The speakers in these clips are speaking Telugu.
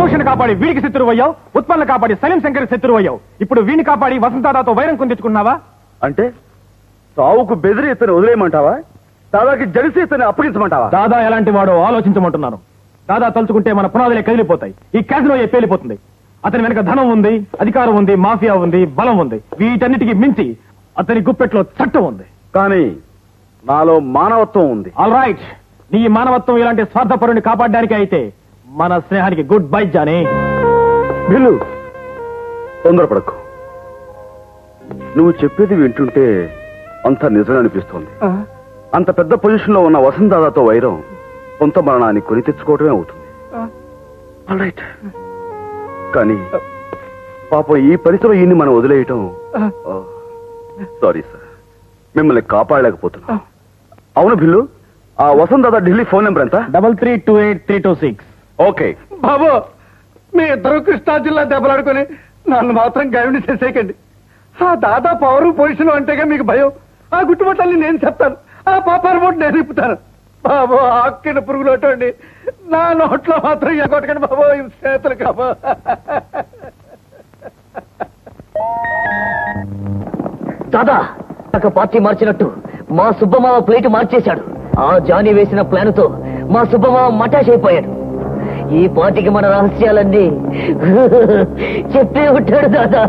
భూషణ్ కాపాడి వీడికి శత్రువు అయ్యావు, ఉత్పన్న కాపాడి సలీం శంకర్ శత్రువు అయ్యావు. ఇప్పుడు వీడిని కాపాడి వసంతదాతో వైరం కొందించుకున్నావా? అంటే సావుకు బెదిరి ఇతను వదిలేయమంటావా? దాదాకి జడిసి ఇతను అప్పగించమంటావా? దాదా ఎలాంటి వాడో ఆలోచించమంటున్నాను. దాదా తలుచుకుంటే మన పునాదులే కదిలిపోతాయి, ఈ క్యాసినో పేలిపోతుంది. అతని వెనక ధనం ఉంది, అధికారం ఉంది, మాఫియా ఉంది, బలం ఉంది. వీటన్నిటికీ మించి అతని గుప్పెట్లో చట్టం ఉంది. కానీ నాలో మానవత్వం ఉంది. ఆల్ రైట్, నీ మానవత్వం ఇలాంటి స్వార్థపరుని కాపాడడానికి అయితే మన స్నేహానికి గుడ్ బై జానీ. బిల్లు, తొందరపడకు. నువ్వు చెప్పేది వింటుంటే అంత నిజం అనిపిస్తోంది. అంత పెద్ద పొజిషన్ లో ఉన్న వసంతదాతో వైరం కొంత మరణాన్ని కొని తెచ్చుకోవడమే అవుతుంది. All right. కానీ పాపం ఈ పరిస్థితిలో ఈయన్ని మనం వదిలేయటం. సారీ సార్, మిమ్మల్ని కాపాడలేకపోతున్నా. అవును బిల్లు, ఆ వసంతదా ఢిల్లీ ఫోన్ నెంబర్ ఎంత? 33283226. ఓకే బాబు, మీ ఇద్దరు కృష్ణా జిల్లా దెబ్బలాడుకుని నన్ను మాత్రం గైవిని చేసేయకండి. ఆ దాదా పవర్ పొజిషన్ అంటేగా మీకు భయం. ఆ గుట్టుబట్టల్ని నేను చెప్తాను, ఆ పాపాల బోట్ నేను ఇప్పుతాను. బాబు, ఆక్కిన పురుగులోటండి, నా నోట్లో మాత్రం ఎగొట్టకండి బాబు, ఈ చేతులు కాబో. దాదా పార్టీ మార్చినట్టు మా సుబ్బమావ ప్లేట్ మార్చేశాడు. ఆ జానీ వేసిన ప్లాన్ తో మా సుబ్బమావ మటాష్ అయిపోయాడు. ఈ పార్టీకి మన రహస్యాలన్నీ చెప్పే ఉంటాడు దాదా.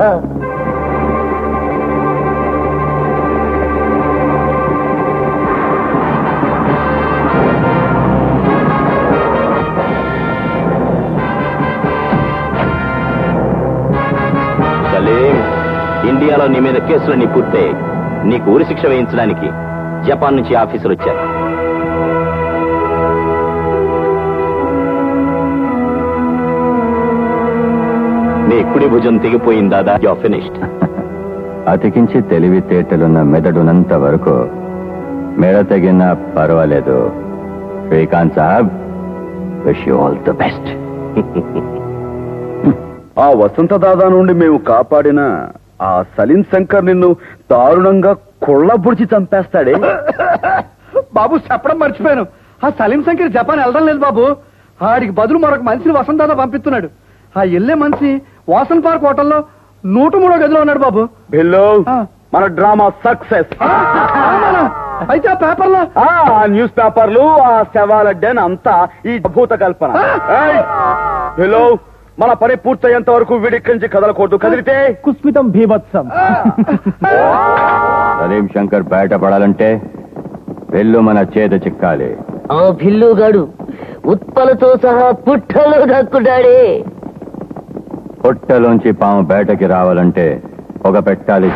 ఇండియాలో నీ మీద కేసులన్నీ పూర్తయి నీకు ఉరి శిక్ష వేయించడానికి జపాన్ నుంచి ఆఫీసర్ వచ్చారు. నీ కుడి భుజం తెగిపోయింది దాదా, యు ఆర్ ఫినిష్డ్. అతికించి తెలివితేటలున్న మెదడునంత వరకు మెడ తగిన పర్వాలేదు. శ్రీకాంత్ సాబ్, wish you all the best. ఆ వసంతదాదా నుండి మేము కాపాడిన ఆ సలీం శంకర్ నిన్ను దారుణంగా కొళ్ళబుడిచి చంపేస్తాడే. బాబు, చెప్పడం మర్చిపోయాను. ఆ సలీం శంకర్ జపాన్ వెళ్ళడం లేదు బాబు. ఆడికి బదులు మరొక మనిషిని వసంతదాదా పంపిస్తున్నాడు. ఆ వెళ్ళే మనిషి వాసన్ పార్క్ హోటల్లో 103వ గదిలో ఉన్నాడు బాబు. బిల్లు, మన డ్రామా సక్సెస్. అయితే ఆ పేపర్లో ఆ న్యూస్ పేపర్లు, ఆ శవాలడ్డన్ అంతా ఈ భూత కల్పన. బిల్లు, మన పని పూర్తయ్యేంత వరకు వీడిక్కడి నుంచి కదలకూడదు. కదిలితే కుస్మితం భీభత్సం. సలీం శంకర్ బయటపడాలంటే వెళ్ళు మన చేత చిక్కాలి. ఆ భిల్లుగాడు ఉత్పలతో సహా పుట్టలో దక్కుడాడే. పొట్టలోంచి పాము బయటకి రావాలంటే పొగ పెట్టాలి.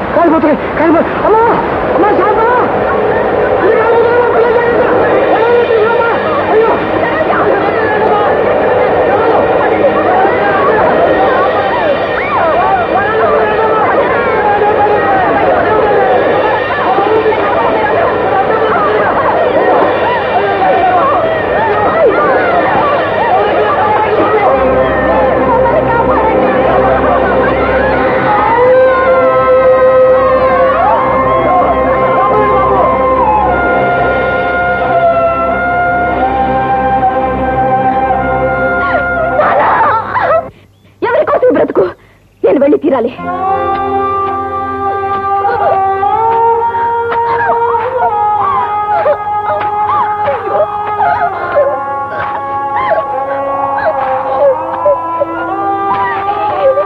వెళ్ళి తీరాలి.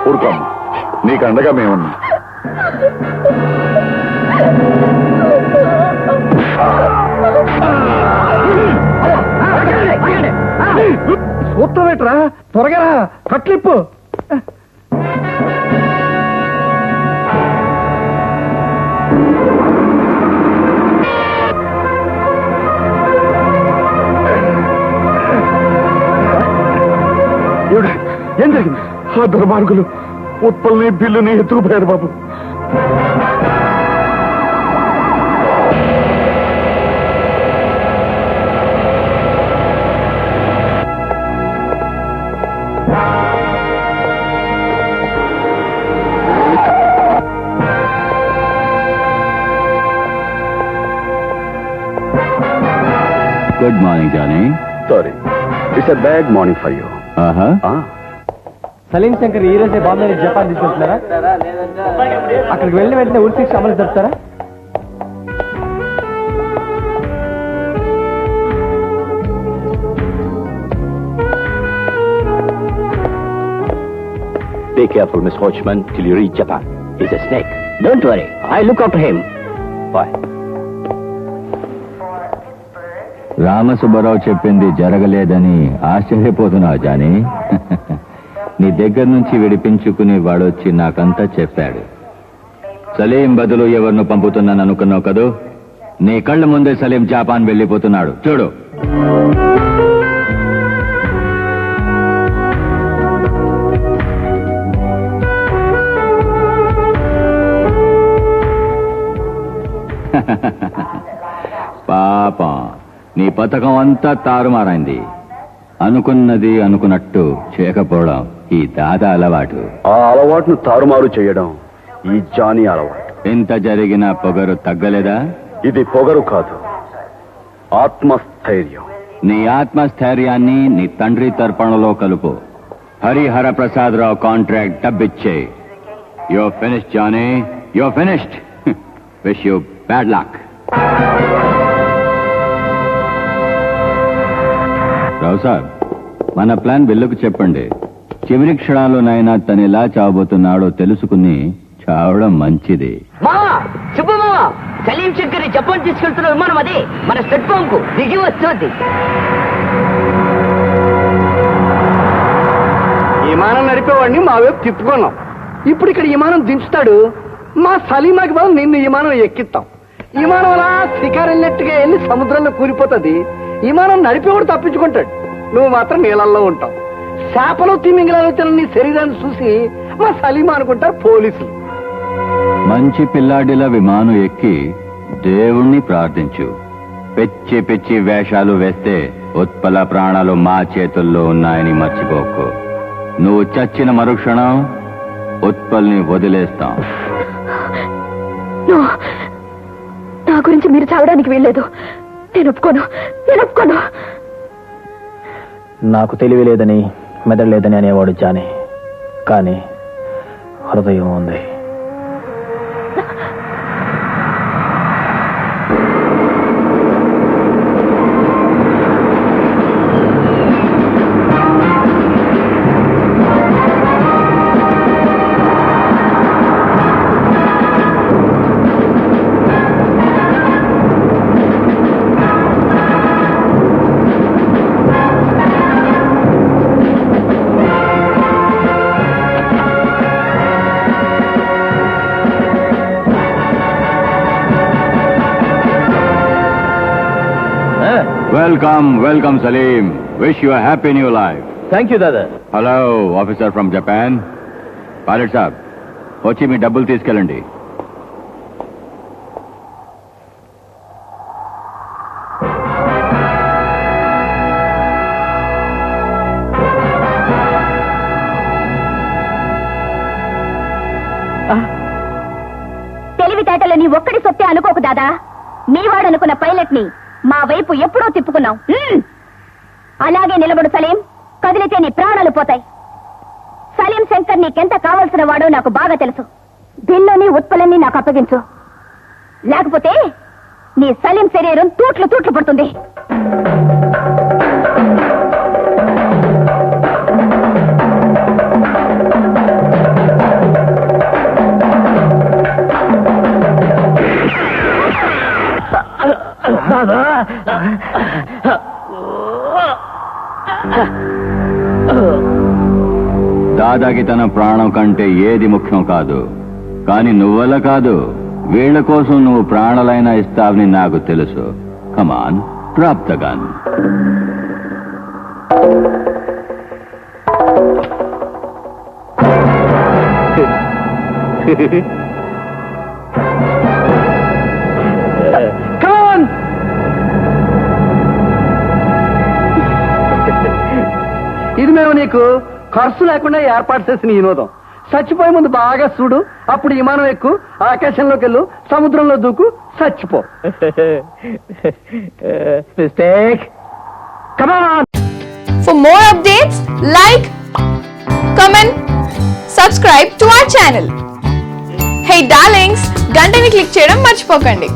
ఊరుకోమ్మ, నీకు అండగా మేమున్నాం. సూత్రమేట్రా, త్వరగా కట్లిప్పు. ఏం జరిగింది? ఆ దుర్మార్గులు ఉత్పల్ని బిల్లుని ఎత్తుకుపోయారు బాబు. Good morning Johnny. Sorry, it's a bad morning for you. Salim Shankar ఈ రోజే బాంబే నుంచి జపాన్ తీసుకెళ్తున్నారా? అక్కడికి వెళ్ళిన వెంటనే ఉరి శిక్ష అమలు జరుపుతారా? Be careful, Miss Hodgman, till you reach Japan. He's a snake. Don't worry, I look after him. Bye. Rama Subba Rao చెప్పింది జరగలేదని ఆశ్చర్యపోతున్నావు జానీ. నీ దగ్గర నుంచి విడిపించుకుని వాడొచ్చి నాకంతా చెప్పాడు. సలీం బదులు ఎవరిను పంపుతున్నాను అనుకున్నావు కదూ? నీ కళ్ళ ముందే సలీం జపాన్ వెళ్ళిపోతున్నాడు, చూడు. పాపం, నీ పథకం అంతా తారుమారైంది. అనుకున్నది అనుకున్నట్టు చేయకపోవడం ఈ దాదా అలవాటు. ఆ అలవాటును తారుమారు చేయడం ఈ జానీ అలవాటు. ఎంత జరిగినా పొగరు తగ్గలేదా? ఇది పొగరు కాదు, ఆత్మస్థైర్యం. నీ ఆత్మస్థైర్యాన్ని నీ తండ్రి తర్పణలో కలుపు. హరిహర ప్రసాదరావు కాంట్రాక్ట్ డబ్బిచ్చే. You finished Johnny, you finished. Wish you bad luck. Rao sir, మన ప్లాన్ బిల్లుకు చెప్పండి. చివరి క్షణాల్లోనైనా తను ఎలా చావబోతున్నాడో తెలుసుకుని చావడం మంచిది. మావా, శుభ మావా, సలీం శంకర్ జపాన్ తీసుకెళ్తున్న విమానం అదే మన ప్లాట్ఫామ్ కు దిగి వస్తుంది. విమానం నడిపేవాడిని మా వైపు తిప్పుకున్నాం. ఇప్పుడు ఇక్కడ విమానం దించుతాడు, మా సలీమాకి బాబు నిన్ను విమానం ఎక్కిస్తాం. విమానం అలా శిఖారెళ్ళినట్టుగా వెళ్ళి సముద్రంలో కూలిపోతుంది. విమానం నడిపేవాడు తప్పించుకుంటాడు, నువ్వు మాత్రం నీళ్ళల్లో ఉంటావు. చేపలు తిమింగలాలు తిన నీ శరీరాన్ని చూసి మా సలీమా అనుకుంటారు పోలీసులు. మంచి పిల్లాడిలా విమానం ఎక్కి దేవుణ్ణి ప్రార్థించు. పిచ్చి పిచ్చి వేషాలు వేస్తే ఉత్పల ప్రాణాలు మా చేతుల్లో ఉన్నాయని మర్చిపోకు. నువ్వు చచ్చిన మరుక్షణం ఉత్పల్ని వదిలేస్తాం. నా గురించి మీరు చావడానికి వీల్లేదు. నేను ఒప్పుకోను. నాకు తెలివి లేదని మెదడు అనేవాడు జానీ, కానీ హృదయం ఉంది. Welcome, Salim. Wish you a happy new life. Thank you Dada. Hello, officer from Japan. Pilot సాబ్, వచ్చి మీ డబ్బులు తీసుకెళ్ళండి. తెలివితేటలు నీ ఒక్కడి సొత్తే అనుకోకు దాదా. నీవాడనుకున్న పైలట్ ని మా వైపు ఎప్పుడో తిప్పుకున్నావు. అలాగే నిలబడు సలీం, కదిలితే నీ ప్రాణాలు పోతాయి. సలీం శంకర్ నీకెంత కావలసిన వాడో నాకు బాగా తెలుసు. బిల్లుని ఉత్పలని నాకు అప్పగించు, లేకపోతే నీ సలీం శరీరం తూట్లు పడుతుంది. దాదాకి తన ప్రాణం కంటే ఏది ముఖ్యం కాదు, కానీ నువ్వలా కాదు. వీళ్ల కోసం నువ్వు ప్రాణాలైనా ఇస్తావని నాకు తెలుసు. కమాన్, డ్రాప్ ద గన్. ఇది మేము నీకు ఖర్చు లేకుండా ఏర్పాటు చేసిన వినోదం. చచ్చిపోయే ముందు బాగా చూడు, అప్పుడు విమానం ఎక్కు, ఆకాశంలోకి వెళ్ళు, సముద్రంలో దూకు, చచ్చిపో. Mistake. Come on. For more updates, like, comment, subscribe to our channel. Hey darlings, గంటని click చేయడం మర్చిపోకండి.